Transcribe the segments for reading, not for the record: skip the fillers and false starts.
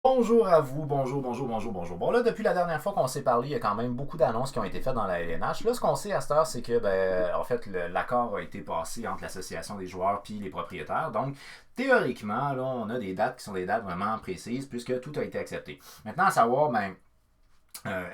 Bonjour à vous, bonjour. Bon là, depuis la dernière fois qu'on s'est parlé, il y a quand même beaucoup d'annonces qui ont été faites dans la LNH. Là, ce qu'on sait à cette heure, c'est que, en fait, l'accord a été passé entre l'association des joueurs puis les propriétaires. Donc, théoriquement, là, on a des dates qui sont des dates vraiment précises puisque tout a été accepté. Maintenant, à savoir,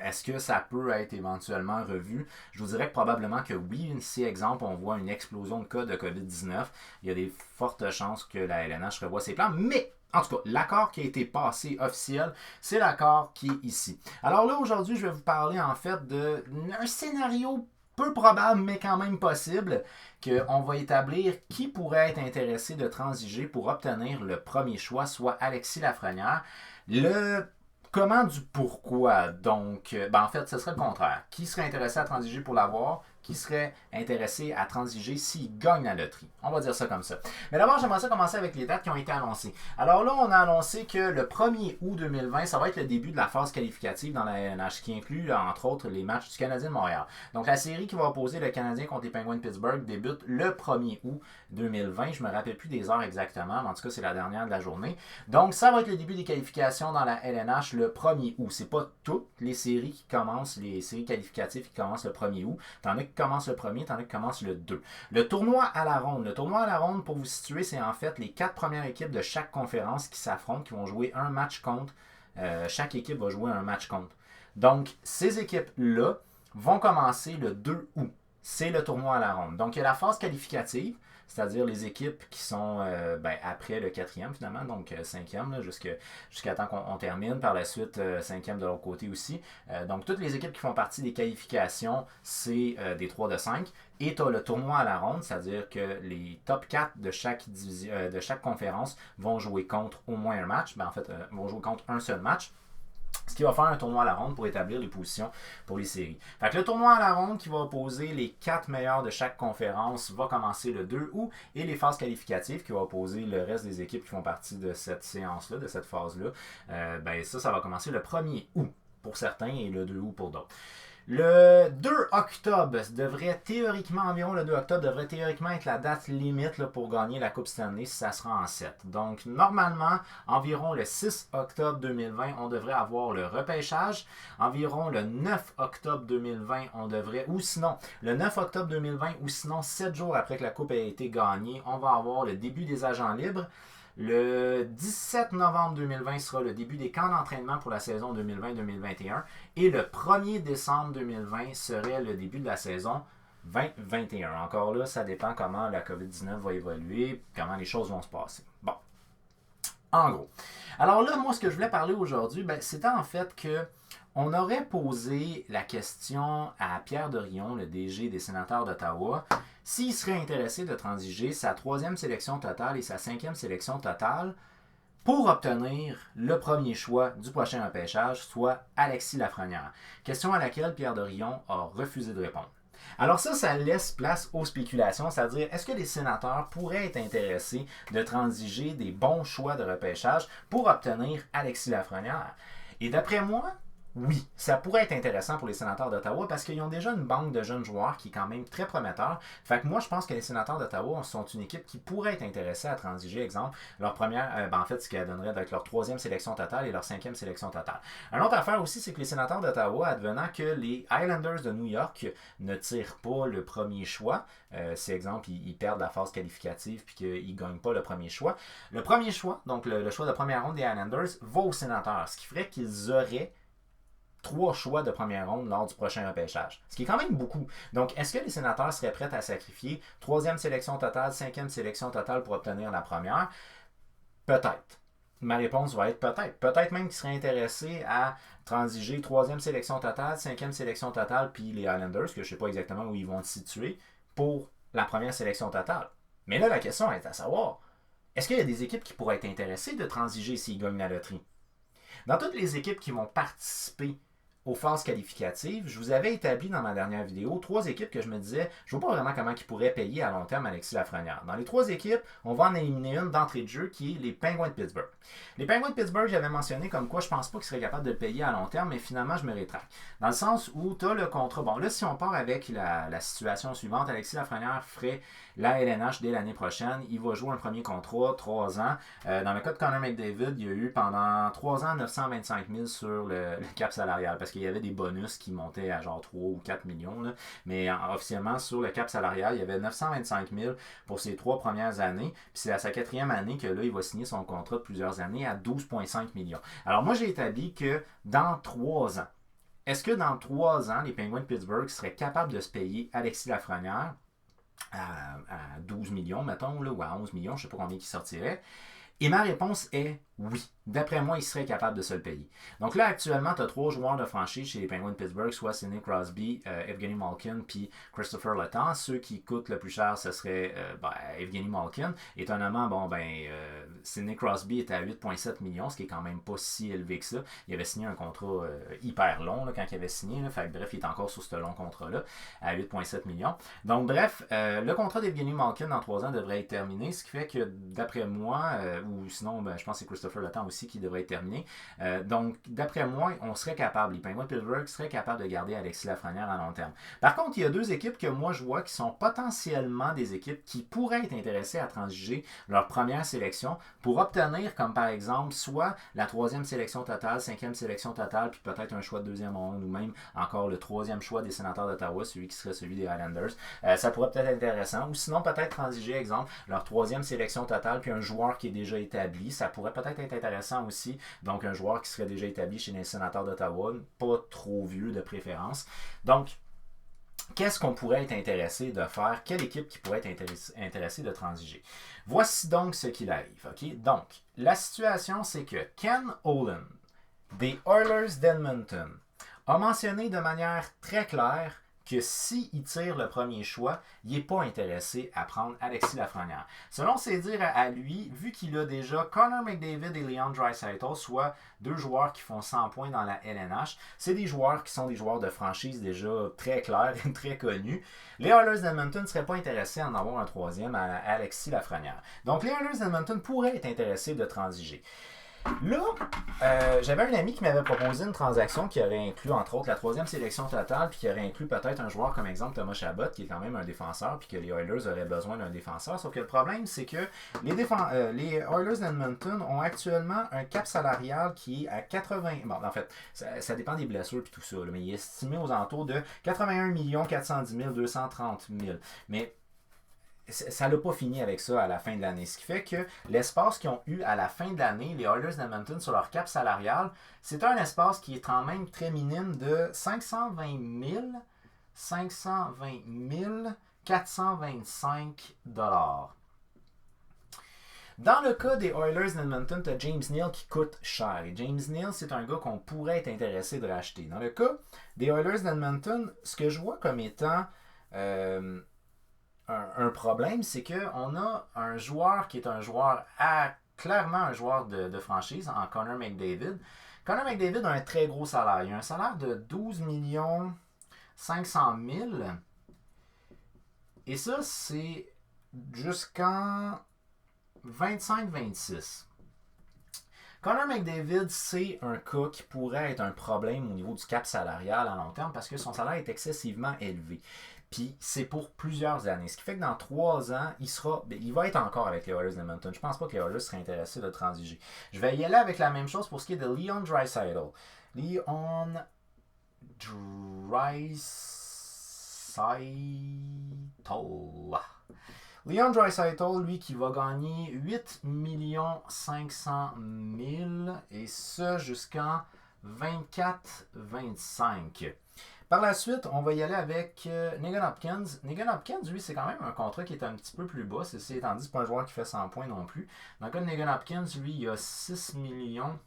est-ce que ça peut être éventuellement revu? Je vous dirais que probablement que oui. Si, exemple, on voit une explosion de cas de COVID-19, il y a des fortes chances que la LNH revoie ses plans. Mais, en tout cas, l'accord qui a été passé officiel, c'est l'accord qui est ici. Alors là, aujourd'hui, je vais vous parler en fait d'un scénario peu probable, mais quand même possible, qu'on va établir qui pourrait être intéressé de transiger pour obtenir le premier choix, soit Alexis Lafrenière. Le Comment du pourquoi? Donc, en fait, ce serait le contraire. Qui serait intéressé à transiger pour l'avoir? Qui serait intéressé à transiger s'il gagne la loterie? On va dire ça comme ça. Mais d'abord, j'aimerais ça commencer avec les dates qui ont été annoncées. Alors là, on a annoncé que le 1er août 2020, ça va être le début de la phase qualificative dans la NH, qui inclut, là, entre autres, les matchs du Canadien de Montréal. Donc, la série qui va opposer le Canadien contre les Penguins de Pittsburgh débute le 1er août 2020. Je ne me rappelle plus des heures exactement, mais en tout cas, c'est la dernière de la journée. Donc, ça va être le début des qualifications dans la LNH le 1er août. C'est pas toutes les séries qui commencent, les séries qualificatives qui commencent le 1er août. T'en as qui commencent le 1er, t'en as qui commencent le 2. Le tournoi à la ronde. Le tournoi à la ronde, pour vous situer, c'est en fait les 4 premières équipes de chaque conférence qui s'affrontent, qui vont jouer un match contre. Chaque équipe va jouer un match contre. Donc, ces équipes-là vont commencer le 2 août. C'est le tournoi à la ronde. Donc, il y a la phase qualificative, c'est-à-dire les équipes qui sont après le quatrième finalement, donc cinquième, jusqu'à temps qu'on termine. Par la suite, cinquième de l'autre côté aussi. Donc toutes les équipes qui font partie des qualifications, c'est des 3 de 5. Et tu as le tournoi à la ronde, c'est-à-dire que les top 4 de chaque conférence vont jouer contre au moins un match. En fait, vont jouer contre un seul match. Ce qui va faire un tournoi à la ronde pour établir les positions pour les séries. Fait que le tournoi à la ronde qui va opposer les 4 meilleurs de chaque conférence va commencer le 2 août et les phases qualificatives qui va opposer le reste des équipes qui font partie de cette séance-là, de cette phase-là, ça va commencer le 1er août pour certains et le 2 août pour d'autres. Le 2 octobre devrait théoriquement, environ le 2 octobre, devrait théoriquement être la date limite là, pour gagner la Coupe Stanley si ça sera en 7. Donc, normalement, environ le 6 octobre 2020, on devrait avoir le repêchage. Environ le 9 octobre 2020, on devrait, ou sinon, le 9 octobre 2020, ou sinon 7 jours après que la Coupe ait été gagnée, on va avoir le début des agents libres. Le 17 novembre 2020 sera le début des camps d'entraînement pour la saison 2020-2021 et le 1er décembre 2020 serait le début de la saison 2021. Encore là, ça dépend comment la COVID-19 va évoluer, comment les choses vont se passer. Bon, en gros. Alors là, moi, ce que je voulais parler aujourd'hui, c'était en fait que on aurait posé la question à Pierre Dorion, le DG des Sénateurs d'Ottawa, s'il serait intéressé de transiger sa 3e sélection totale et sa 5e sélection totale pour obtenir le premier choix du prochain repêchage, soit Alexis Lafrenière. Question à laquelle Pierre Dorion a refusé de répondre. Alors ça laisse place aux spéculations, c'est-à-dire est-ce que les sénateurs pourraient être intéressés de transiger des bons choix de repêchage pour obtenir Alexis Lafrenière? Et d'après moi, oui, ça pourrait être intéressant pour les sénateurs d'Ottawa parce qu'ils ont déjà une banque de jeunes joueurs qui est quand même très prometteur. Fait que moi, je pense que les sénateurs d'Ottawa sont une équipe qui pourrait être intéressée à transiger, exemple, leur première, en fait, ce qu'elle donnerait avec leur 3e sélection totale et leur 5e sélection totale. Une autre affaire aussi, c'est que les sénateurs d'Ottawa, advenant que les Islanders de New York ne tirent pas le premier choix, si, exemple, ils perdent la phase qualificative puis qu'ils ne gagnent pas le premier choix, le premier choix, donc le choix de première ronde des Islanders, va aux sénateurs, ce qui ferait qu'ils auraient 3 choix de première ronde lors du prochain repêchage. Ce qui est quand même beaucoup. Donc, est-ce que les sénateurs seraient prêts à sacrifier 3e sélection totale, 5e sélection totale pour obtenir la première? Peut-être. Ma réponse va être peut-être. Peut-être même qu'ils seraient intéressés à transiger 3e sélection totale, 5e sélection totale, puis les Islanders, que je ne sais pas exactement où ils vont se situer, pour la première sélection totale. Mais là, la question est à savoir, est-ce qu'il y a des équipes qui pourraient être intéressées de transiger s'ils gagnent la loterie? Dans toutes les équipes qui vont participer aux phases qualificatives, je vous avais établi dans ma dernière vidéo 3 équipes que je me disais, je ne vois pas vraiment comment ils pourraient payer à long terme Alexis Lafrenière. Dans les 3 équipes, on va en éliminer une d'entrée de jeu qui est les Penguins de Pittsburgh. Les Penguins de Pittsburgh, j'avais mentionné comme quoi je pense pas qu'ils seraient capables de le payer à long terme, mais finalement je me rétracte. Dans le sens où tu as le contrat. Bon, là, si on part avec la situation suivante, Alexis Lafrenière ferait la LNH dès l'année prochaine. Il va jouer un premier contrat, 3 ans. Dans le cas de Connor McDavid, il y a eu pendant 3 ans 925 000 sur le cap salarial parce qu'il y avait des bonus qui montaient à genre 3 ou 4 millions. Là. Mais officiellement, sur le cap salarial, il y avait 925 000 pour ses 3 premières années. Puis c'est à sa 4e année que là, il va signer son contrat de plusieurs années à 12,5 millions. Alors moi, j'ai établi que dans 3 ans, est-ce que dans 3 ans, les Penguins de Pittsburgh seraient capables de se payer Alexis Lafrenière à 12 millions, mettons, là, ou à 11 millions, je ne sais pas combien qui sortirait? Et ma réponse est oui. D'après moi, il serait capable de se le payer. Donc là, actuellement, tu as 3 joueurs de franchise chez les Penguins de Pittsburgh, soit Sidney Crosby, Evgeny Malkin, puis Christopher Letang. Ceux qui coûtent le plus cher, ce serait Evgeny Malkin. Étonnamment, Sidney Crosby était à 8,7 millions, ce qui est quand même pas si élevé que ça. Il avait signé un contrat hyper long là, quand il avait signé. Là, fait que, bref, il est encore sur ce long contrat-là, à 8,7 millions. Donc bref, le contrat d'Evgeny Malkin dans 3 ans devrait être terminé, ce qui fait que d'après moi, ou sinon, je pense que c'est Christopher Letang aussi qui devrait être terminé. Donc, d'après moi, on serait capable, les Penguins de Pittsburgh seraient capables de garder Alexis Lafrenière à long terme. Par contre, il y a 2 équipes que moi je vois qui sont potentiellement des équipes qui pourraient être intéressées à transiger leur première sélection pour obtenir, comme par exemple, soit la 3e sélection totale, 5e sélection totale, puis peut-être un choix de 2e ronde, ou même encore le 3e choix des Sénateurs d'Ottawa, celui qui serait celui des Highlanders. Ça pourrait peut-être être intéressant. Ou sinon, peut-être transiger, exemple, leur 3e sélection totale, puis un joueur qui est déjà établi. Ça pourrait peut-être être intéressant aussi. Donc, un joueur qui serait déjà établi chez les Sénateurs d'Ottawa, pas trop vieux de préférence. Donc, qu'est-ce qu'on pourrait être intéressé de faire? Quelle équipe qui pourrait être intéressée de transiger? Voici donc ce qu'il arrive. Okay? Donc, la situation, c'est que Ken Holland, des Oilers d'Edmonton, a mentionné de manière très claire que s'il tire le premier choix, il n'est pas intéressé à prendre Alexis Lafrenière. Selon ses dires à lui, vu qu'il a déjà Connor McDavid et Leon Draisaitl, soit 2 joueurs qui font 100 points dans la LNH, c'est des joueurs qui sont des joueurs de franchise déjà très clairs et très connus. Les Oilers d'Edmonton ne seraient pas intéressés à en avoir un 3e à Alexis Lafrenière. Donc les Oilers d'Edmonton pourraient être intéressés de transiger. Là, j'avais un ami qui m'avait proposé une transaction qui aurait inclus, entre autres, la 3e sélection totale, puis qui aurait inclus peut-être un joueur comme exemple Thomas Chabot, qui est quand même un défenseur, puis que les Oilers auraient besoin d'un défenseur. Sauf que le problème, c'est que les Oilers d'Edmonton ont actuellement un cap salarial qui est à 80... Bon, en fait, ça dépend des blessures et tout ça, là, mais il est estimé aux alentours de 81 410 230 000. Mais ça n'a pas fini avec ça à la fin de l'année. Ce qui fait que l'espace qu'ils ont eu à la fin de l'année, les Oilers d'Edmonton, sur leur cap salarial, c'est un espace qui est quand même très minime de 520 425 $. Dans le cas des Oilers d'Edmonton, tu as James Neal qui coûte cher. Et James Neal, c'est un gars qu'on pourrait être intéressé de racheter. Dans le cas des Oilers d'Edmonton, ce que je vois comme étant un problème, c'est qu'on a un joueur qui est un joueur clairement un joueur de franchise en Connor McDavid. Connor McDavid a un très gros salaire. Il a un salaire de 12 500 000. Et ça, c'est jusqu'en 25-26. Connor McDavid, c'est un cas qui pourrait être un problème au niveau du cap salarial à long terme parce que son salaire est excessivement élevé. Puis c'est pour plusieurs années. Ce qui fait que dans 3 ans, il va être encore avec les Oilers d'Edmonton. Je pense pas que les Oilers seraient intéressés de transiger. Je vais y aller avec la même chose pour ce qui est de Leon Draisaitl. Leon Draisaitl, lui, qui va gagner 8 500 000 et ça jusqu'en 24-25. Par la suite, on va y aller avec Negan Hopkins. Negan Hopkins, lui, c'est quand même un contrat qui est un petit peu plus bas. Ceci étant dit, c'est pas un joueur qui fait 100 points non plus. Dans le cas de Negan Hopkins, lui, il a 6 millions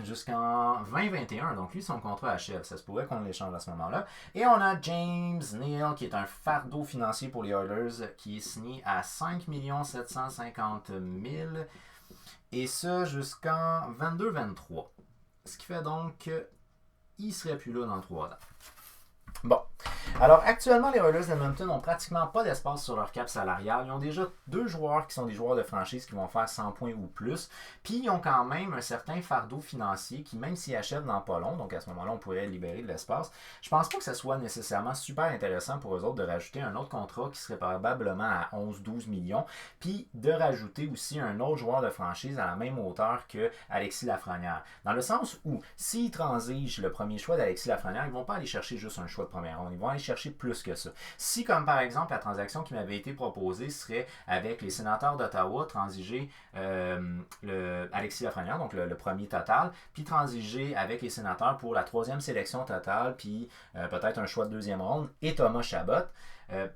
jusqu'en 2021. Donc lui, son contrat achève. Ça se pourrait qu'on l'échange à ce moment-là. Et on a James Neal, qui est un fardeau financier pour les Oilers, qui est signé à 5 750 000. Et ça jusqu'en 22-23. Ce qui fait donc il ne serait plus là dans 3 ans. Bon. Alors, actuellement, les Oilers d'Edmonton n'ont pratiquement pas d'espace sur leur cap salarial. Ils ont déjà 2 joueurs qui sont des joueurs de franchise qui vont faire 100 points ou plus. Puis, ils ont quand même un certain fardeau financier qui, même s'ils achètent dans pas long, donc à ce moment-là, on pourrait libérer de l'espace, je pense pas que ce soit nécessairement super intéressant pour eux autres de rajouter un autre contrat qui serait probablement à 11-12 millions, puis de rajouter aussi un autre joueur de franchise à la même hauteur que Alexis Lafrenière. Dans le sens où, s'ils transigent le premier choix d'Alexis Lafrenière, ils ne vont pas aller chercher juste un choix de première ronde. Ils vont aller chercher plus que ça. Si, comme par exemple, la transaction qui m'avait été proposée serait avec les sénateurs d'Ottawa, transiger Alexis Lafrenière, donc le premier total, puis transiger avec les sénateurs pour la 3e sélection totale, puis peut-être un choix de 2e ronde, et Thomas Chabot.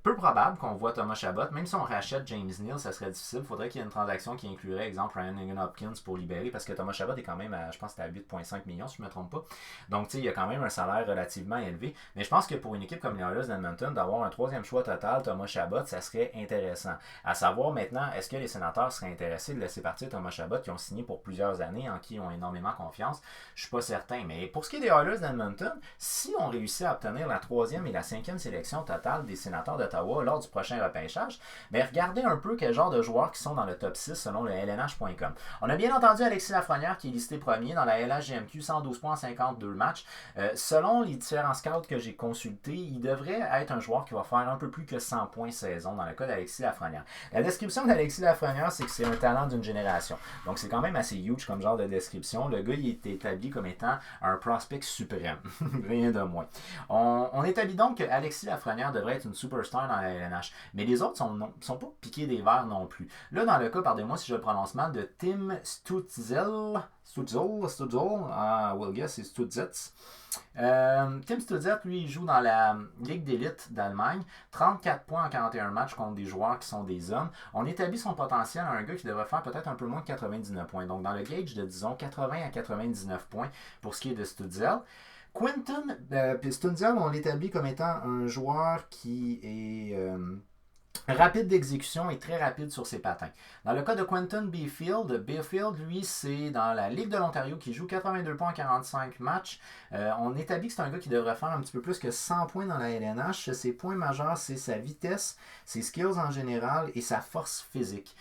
Peu probable qu'on voit Thomas Chabot, même si on rachète James Neal, ça serait difficile. Il faudrait qu'il y ait une transaction qui inclurait, exemple, Ryan Nugent-Hopkins pour libérer, parce que Thomas Chabot est quand même, je pense que c'était à 8,5 millions, si je ne me trompe pas. Donc, tu sais, il y a quand même un salaire relativement élevé. Mais je pense que pour une équipe comme les Oilers d'Edmonton, d'avoir un 3e choix total, Thomas Chabot, ça serait intéressant. À savoir maintenant, est-ce que les sénateurs seraient intéressés de laisser partir Thomas Chabot, qui ont signé pour plusieurs années, en qui ils ont énormément confiance? Je ne suis pas certain. Mais pour ce qui est des Oilers d'Edmonton, si on réussit à obtenir la 3e et la 5e sélection totale des sénateurs d'Ottawa lors du prochain repêchage, mais regardez un peu quel genre de joueurs qui sont dans le top 6 selon le LNH.com. On a bien entendu Alexis Lafrenière qui est listé premier dans la LHGMQ, 112 points en 52 matchs. Selon les différents scouts que j'ai consultés, il devrait être un joueur qui va faire un peu plus que 100 points saison dans le cas d'Alexis Lafrenière. La description d'Alexis Lafrenière, c'est que c'est un talent d'une génération. Donc c'est quand même assez huge comme genre de description. Le gars, il est établi comme étant un prospect suprême. Rien de moins. On établit donc que Alexis Lafrenière devrait être une superstar dans la LNH. Mais les autres sont pas piqués des verres non plus. Là, dans le cas, pardonnez-moi si je le prononce mal, de Tim Stützle, we'll guess c'est Stutzitz. Tim Stutzitz, lui, il joue dans la Ligue d'élite d'Allemagne. 34 points en 41 matchs contre des joueurs qui sont des hommes. On établit son potentiel à un gars qui devrait faire peut-être un peu moins de 99 points. Donc, dans le gauge de, disons, 80 à 99 points pour ce qui est de Stutzitz. Quinton Stunzel, on l'établit comme étant un joueur qui est rapide d'exécution et très rapide sur ses patins. Dans le cas de Quinton Byfield, lui, c'est dans la Ligue de l'Ontario qui joue 82 points en 45 matchs. On établit que c'est un gars qui devrait faire un petit peu plus que 100 points dans la LNH. Ses points majeurs, c'est sa vitesse, ses skills en général et sa force physique.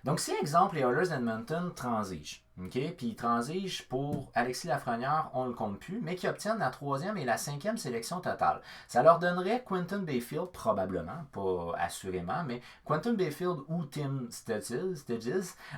Donc, si, exemple, les Oilers d'Edmonton transigent, puis ils transigent pour Alexis Lafrenière, on ne le compte plus, mais qui obtiennent la 3e et la 5e sélection totale. Ça leur donnerait Quinton Byfield, probablement, pas assurément, mais Quinton Byfield ou Tim Stützle,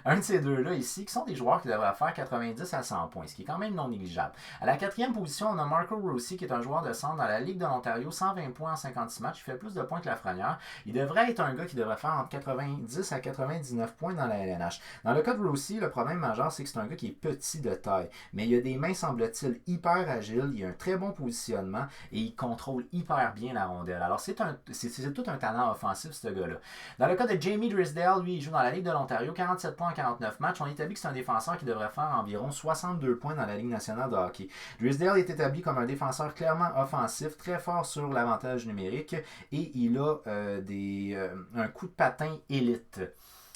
un de ces deux-là ici, qui sont des joueurs qui devraient faire 90 à 100 points, ce qui est quand même non négligeable. À la 4e position, on a Marco Rossi, qui est un joueur de centre dans la Ligue de l'Ontario, 120 points en 56 matchs, il fait plus de points que Lafrenière. Il devrait être un gars qui devrait faire entre 90 à 99 points dans la LNH. Dans le cas de Rossi, le problème majeur, c'est que c'est un gars qui est petit de taille, mais il a des mains, semble-t-il, hyper agiles, il a un très bon positionnement et il contrôle hyper bien la rondelle. Alors, c'est tout un talent offensif, ce gars-là. Dans le cas de Jamie Drysdale, lui, il joue dans la Ligue de l'Ontario, 47 points en 49 matchs. On établit que c'est un défenseur qui devrait faire environ 62 points dans la Ligue nationale de hockey. Drysdale est établi comme un défenseur clairement offensif, très fort sur l'avantage numérique et il a un coup de patin élite.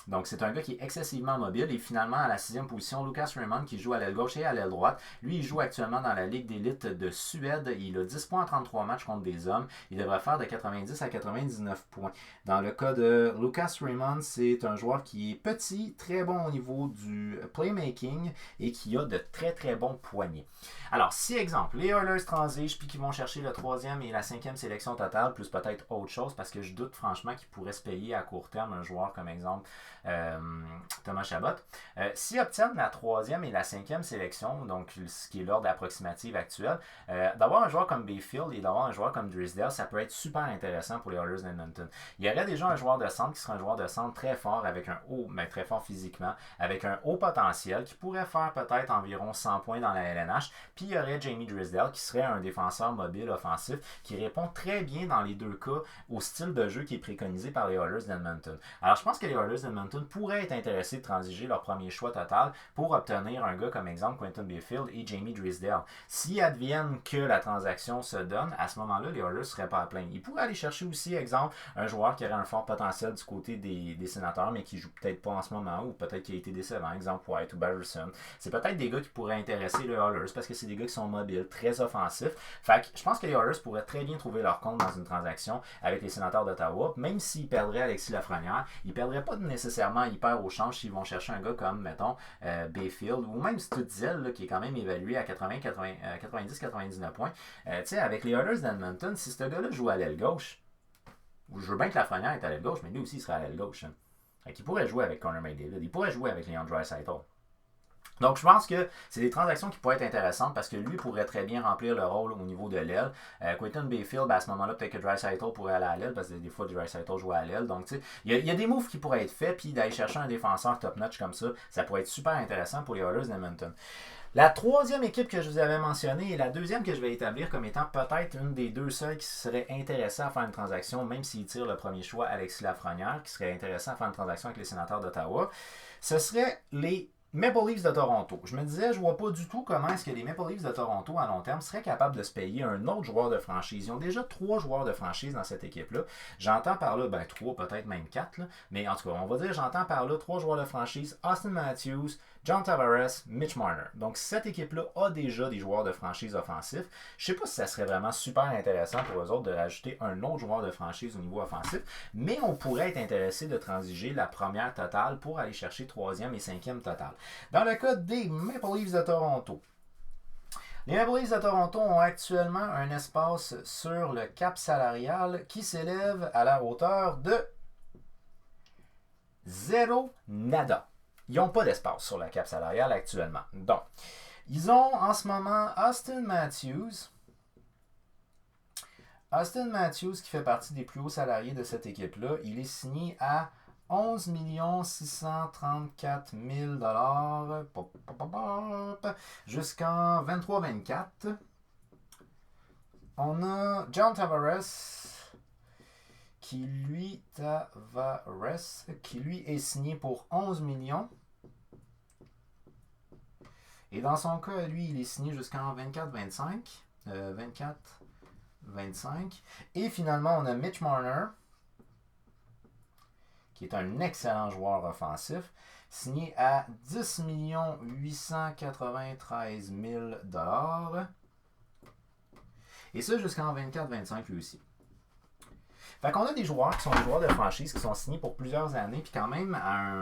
Donc, c'est un gars qui est excessivement mobile. Et finalement, à la 6e position, Lucas Raymond, qui joue à l'aile gauche et à l'aile droite. Lui, il joue actuellement dans la Ligue d'élite de Suède. Il a 10 points en 33 matchs contre des hommes. Il devrait faire de 90 à 99 points. Dans le cas de Lucas Raymond, c'est un joueur qui est petit, très bon au niveau du playmaking et qui a de très très bons poignets. Alors, si, exemple, les Oilers transigent puis qu'ils vont chercher le 3e et la 5e sélection totale, plus peut-être autre chose, parce que je doute franchement qu'ils pourraient se payer à court terme un joueur comme exemple Thomas Chabot. S'ils obtiennent la 3e et la 5e sélection, donc ce qui est l'ordre approximatif actuel, d'avoir un joueur comme Bayfield et d'avoir un joueur comme Drysdale, ça peut être super intéressant pour les Oilers d'Edmonton. Il y aurait déjà un joueur de centre qui serait un joueur de centre très fort, avec un haut, mais très fort physiquement, avec un haut potentiel, qui pourrait faire peut-être environ 100 points dans la LNH. Puis il y aurait Jamie Drysdale, qui serait un défenseur mobile offensif, qui répond très bien dans les deux cas au style de jeu qui est préconisé par les Oilers d'Edmonton. Alors je pense que les Oilers d'Edmonton Edmonton pourraient être intéressés de transiger leur premier choix total pour obtenir un gars comme exemple Quinton Byfield et Jamie Drysdale. Si advienne que la transaction se donne, à ce moment-là, les Oilers ne seraient pas à plaindre. Ils pourraient aller chercher aussi, exemple, un joueur qui aurait un fort potentiel du côté des Sénateurs, mais qui joue peut-être pas en ce moment, ou peut-être qui a été décevant, exemple White ou Barrison. C'est peut-être des gars qui pourraient intéresser les Oilers parce que c'est des gars qui sont mobiles, très offensifs. Fait que je pense que les Oilers pourraient très bien trouver leur compte dans une transaction avec les Sénateurs d'Ottawa, même s'ils perdraient Alexis Lafrenière, ils ne perdraient pas nécessairement hyper au change s'ils vont chercher un gars comme, mettons, Bayfield, ou même Stützle, qui est quand même évalué à 90-99 points. Tu sais, avec les Oilers d'Edmonton, si ce gars-là joue à l'aile gauche, je veux bien que Lafrenière est à l'aile gauche, mais lui aussi il serait à l'aile gauche. Hein. Il pourrait jouer avec Connor McDavid, il pourrait jouer avec Leon Draisaitl. Donc, je pense que c'est des transactions qui pourraient être intéressantes parce que lui pourrait très bien remplir le rôle au niveau de l'aile. Quinton Byfield, à ce moment-là, peut-être que Draisaitl pourrait aller à l'aile parce que des fois, Draisaitl joue à l'aile. Donc, tu sais, il y a des moves qui pourraient être faits, puis d'aller chercher un défenseur top-notch comme ça pourrait être super intéressant pour les Oilers d'Edmonton. La troisième équipe que je vous avais mentionnée et la deuxième que je vais établir comme étant peut-être une des deux seules qui serait intéressée à faire une transaction, même s'il tire le premier choix, Alexis Lafrenière, qui serait intéressant à faire une transaction avec les Sénateurs d'Ottawa, ce serait les Maple Leafs de Toronto. Je me disais, je vois pas du tout comment est-ce que les Maple Leafs de Toronto à long terme seraient capables de se payer un autre joueur de franchise. Ils ont déjà 3 joueurs de franchise dans cette équipe-là. J'entends par là, 3, peut-être même 4, là. Mais en tout cas, on va dire, j'entends par là 3 joueurs de franchise, Austin Matthews, John Tavares, Mitch Marner. Donc cette équipe-là a déjà des joueurs de franchise offensifs. Je ne sais pas si ça serait vraiment super intéressant pour eux autres de rajouter un autre joueur de franchise au niveau offensif, mais on pourrait être intéressé de transiger la première totale pour aller chercher 3e et 5e totale. Dans le cas des Maple Leafs de Toronto, les Maple Leafs de Toronto ont actuellement un espace sur le cap salarial qui s'élève à la hauteur de 0 nada. Ils n'ont pas d'espace sur le cap salarial actuellement. Donc, ils ont en ce moment Austin Matthews. Austin Matthews, qui fait partie des plus hauts salariés de cette équipe-là, il est signé à 11 634 000 jusqu'en 23-24. On a John Tavares qui lui est signé pour 11 millions. Et dans son cas, lui, il est signé jusqu'en 24-25. 24-25. Et finalement, on a Mitch Marner, qui est un excellent joueur offensif, signé à 10 893 000 $. Et ça jusqu'en 24-25 lui aussi. Fait qu'on a des joueurs qui sont des joueurs de franchise qui sont signés pour plusieurs années puis quand même à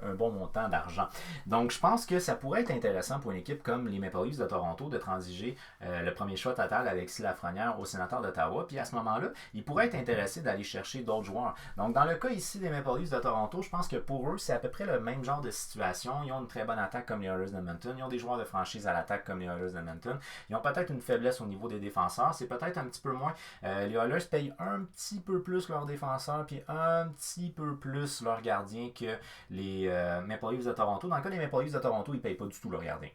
un bon montant d'argent. Donc je pense que ça pourrait être intéressant pour une équipe comme les Maple Leafs de Toronto de transiger le premier choix total Alexis Lafrenière au Sénateur d'Ottawa. Puis à ce moment-là, ils pourraient être intéressés d'aller chercher d'autres joueurs. Donc dans le cas ici des Maple Leafs de Toronto, je pense que pour eux, c'est à peu près le même genre de situation. Ils ont une très bonne attaque comme les Oilers d'Edmonton. Ils ont des joueurs de franchise à l'attaque comme les Oilers d'Edmonton. Ils ont peut-être une faiblesse au niveau des défenseurs. C'est peut-être un petit peu moins. Les Oilers payent un petit peu plus leurs défenseurs puis un petit peu plus leurs gardiens que les Maple Leafs de Toronto. Dans le cas des Maple Leafs de Toronto, ils ne payent pas du tout leurs gardiens.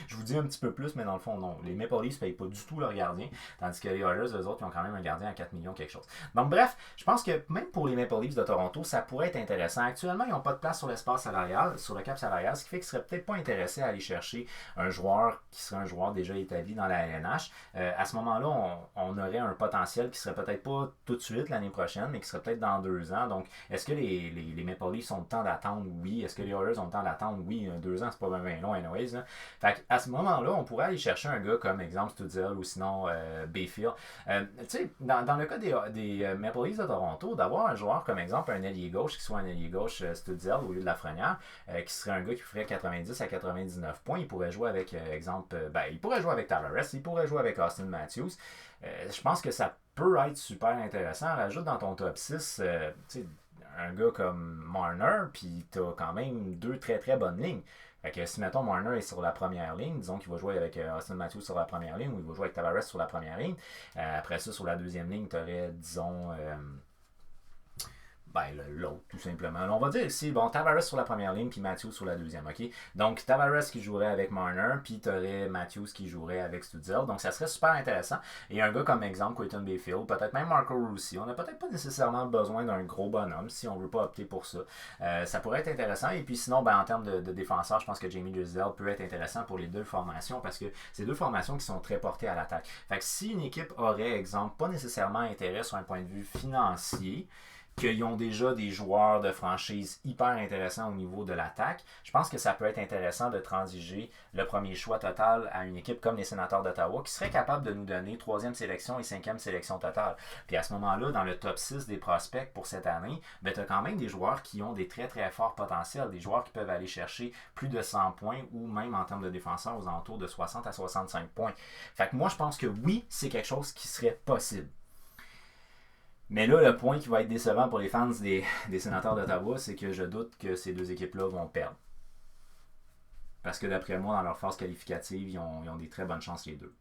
Je vous dis un petit peu plus, mais dans le fond, non. Les Maple Leafs ne payent pas du tout leur gardien, tandis que les Oilers, eux autres, ils ont quand même un gardien à 4 millions quelque chose. Donc bref, je pense que même pour les Maple Leafs de Toronto, ça pourrait être intéressant. Actuellement, ils n'ont pas de place sur l'espace salarial, sur le cap salarial, ce qui fait qu'ils ne seraient peut-être pas intéressés à aller chercher un joueur qui serait un joueur déjà établi dans la LNH. À ce moment-là, on aurait un potentiel qui serait peut-être pas tout de suite l'année prochaine, mais qui serait peut-être dans 2 ans. Donc, est-ce que les Maple Leafs ont le temps d'attendre? Oui. Est-ce que les Oilers ont le temps d'attendre? Oui. 2 ans, c'est pas bien long, anyways. Hein. Fait à ce moment-là, on pourrait aller chercher un gars comme exemple Stützle ou sinon Bayfield. Tu sais, dans le cas des Maple Leafs de Toronto, d'avoir un joueur comme exemple un ailier gauche, qui soit un ailier gauche Stützle au lieu de Lafrenière, qui serait un gars qui ferait 90 à 99 points, il pourrait jouer avec exemple, il pourrait jouer avec Tavares, il pourrait jouer avec Austin Matthews. Je pense que ça peut être super intéressant. Rajoute dans ton top 6, tu sais, un gars comme Marner, puis tu as quand même 2 très très bonnes lignes. Fait que si, mettons, Marner est sur la première ligne, disons qu'il va jouer avec Austin Matthews sur la première ligne, ou il va jouer avec Tavares sur la première ligne. Après ça, sur la deuxième ligne, tu aurais, disons, Ben, l'autre, tout simplement. On va dire ici, bon, Tavares sur la première ligne, puis Matthews sur la deuxième, ok? Donc, Tavares qui jouerait avec Marner, puis tu aurais Matthews qui jouerait avec Stützle. Donc, ça serait super intéressant. Et un gars comme exemple, Quinton Bayfield, peut-être même Marco Russi. On n'a peut-être pas nécessairement besoin d'un gros bonhomme si on veut pas opter pour ça. Ça pourrait être intéressant. Et puis sinon, ben, en termes de défenseurs, je pense que Jamie Drysdale peut être intéressant pour les deux formations parce que c'est deux formations qui sont très portées à l'attaque. Fait que si une équipe aurait, exemple, pas nécessairement intérêt sur un point de vue financier, qu'ils ont déjà des joueurs de franchise hyper intéressants au niveau de l'attaque, je pense que ça peut être intéressant de transiger le premier choix total à une équipe comme les Sénateurs d'Ottawa qui serait capable de nous donner 3e sélection et 5e sélection totale. Puis à ce moment-là, dans le top 6 des prospects pour cette année, ben, tu as quand même des joueurs qui ont des très très forts potentiels, des joueurs qui peuvent aller chercher plus de 100 points ou même en termes de défenseurs aux alentours de 60 à 65 points. Fait que moi, je pense que oui, c'est quelque chose qui serait possible. Mais là, le point qui va être décevant pour les fans des Sénateurs d'Ottawa, c'est que je doute que ces deux équipes-là vont perdre. Parce que d'après moi, dans leur phase qualificative, ils ont des très bonnes chances les deux.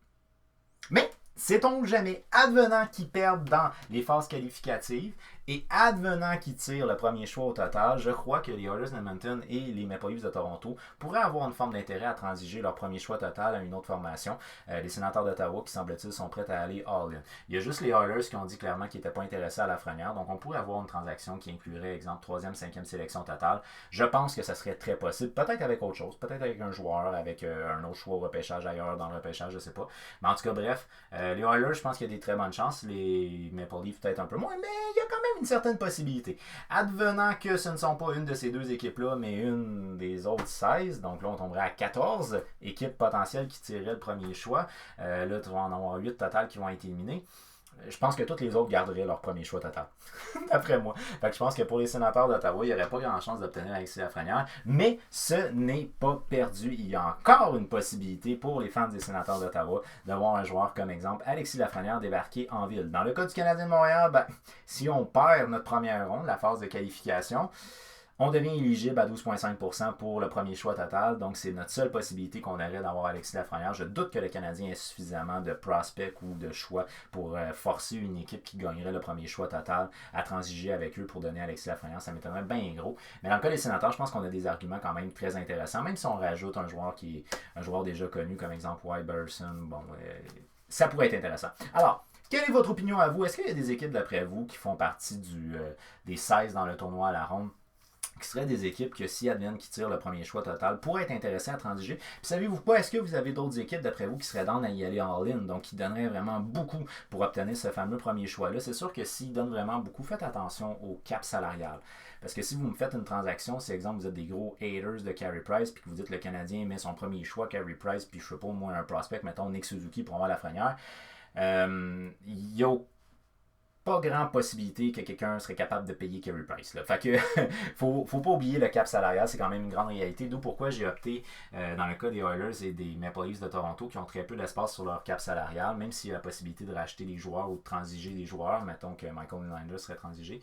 Mais, sait-on jamais, advenant qu'ils perdent dans les phases qualificatives et advenant qu'ils tirent le premier choix au total, je crois que les Oilers d'Edmonton et les Maple Leafs de Toronto pourraient avoir une forme d'intérêt à transiger leur premier choix total à une autre formation. Les Sénateurs d'Ottawa qui, semble-t-il, sont prêts à aller all-in. Il y a juste les Oilers qui ont dit clairement qu'ils n'étaient pas intéressés à Lafrenière, donc on pourrait avoir une transaction qui inclurait, exemple, 3e, 5e sélection totale. Je pense que ça serait très possible, peut-être avec autre chose, peut-être avec un joueur, avec un autre choix au repêchage ailleurs, dans le repêchage, je ne sais pas. Mais en tout cas, bref, les Oilers, je pense qu'il y a des très bonnes chances, les Maple Leafs peut-être un peu moins, mais il y a quand même une certaine possibilité. Advenant que ce ne sont pas une de ces deux équipes-là, mais une des autres 16, donc là on tomberait à 14 équipes potentielles qui tireraient le premier choix. Là, tu vas en avoir 8 total qui vont être éliminés. Je pense que toutes les autres garderaient leur premier choix total, d'après moi. Fait que je pense que pour les Sénateurs d'Ottawa, il n'y aurait pas grand chance d'obtenir Alexis Lafrenière, mais ce n'est pas perdu. Il y a encore une possibilité pour les fans des Sénateurs d'Ottawa de voir un joueur comme exemple Alexis Lafrenière débarquer en ville. Dans le cas du Canadien de Montréal, ben, si on perd notre première ronde, la phase de qualification, on devient éligible à 12,5% pour le premier choix total. Donc, c'est notre seule possibilité qu'on aurait d'avoir Alexis Lafrenière. Je doute que le Canadien ait suffisamment de prospects ou de choix pour forcer une équipe qui gagnerait le premier choix total à transiger avec eux pour donner Alexis Lafrenière. Ça m'étonnerait bien gros. Mais dans le cas des Sénateurs, je pense qu'on a des arguments quand même très intéressants. Même si on rajoute un joueur qui est un joueur déjà connu, comme exemple White Burson, bon, ça pourrait être intéressant. Alors, quelle est votre opinion à vous? Est-ce qu'il y a des équipes d'après vous qui font partie des 16 dans le tournoi à la ronde qui seraient des équipes que si adviennent qui tirent le premier choix total pourraient être intéressées à transiger? Puis savez-vous pas, est-ce que vous avez d'autres équipes d'après vous qui seraient dans à y aller en all-in, donc qui donneraient vraiment beaucoup pour obtenir ce fameux premier choix-là? C'est sûr que s'ils donnent vraiment beaucoup, faites attention au cap salarial. Parce que si vous me faites une transaction, si exemple vous êtes des gros haters de Carey Price, puis que vous dites que le Canadien met son premier choix, Carey Price, puis je sais pas, moi un prospect, mettons Nick Suzuki pour avoir Lafrenière, il y a pas grande possibilité que quelqu'un serait capable de payer Carey Price. Là. Fait que faut pas oublier le cap salarial, c'est quand même une grande réalité. D'où pourquoi j'ai opté dans le cas des Oilers et des Maple Leafs de Toronto qui ont très peu d'espace sur leur cap salarial, même s'il y a la possibilité de racheter des joueurs ou de transiger des joueurs, mettons que Michael Nylander serait transigé.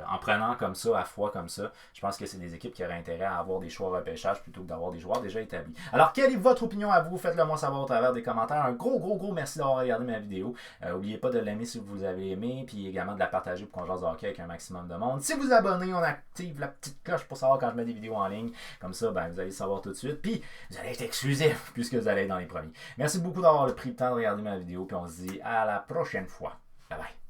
En prenant comme ça, à froid comme ça, je pense que c'est des équipes qui auraient intérêt à avoir des choix repêchage plutôt que d'avoir des joueurs déjà établis. Alors, quelle est votre opinion à vous? Faites-le moi savoir au travers des commentaires. Un gros merci d'avoir regardé ma vidéo. N'oubliez pas de l'aimer si vous avez aimé, puis également de la partager pour qu'on jase de hockey avec un maximum de monde. Si vous abonnez, on active la petite cloche pour savoir quand je mets des vidéos en ligne. Comme ça, ben, vous allez le savoir tout de suite. Puis, vous allez être exclusif puisque vous allez être dans les premiers. Merci beaucoup d'avoir pris le temps de regarder ma vidéo, puis on se dit à la prochaine fois. Bye bye.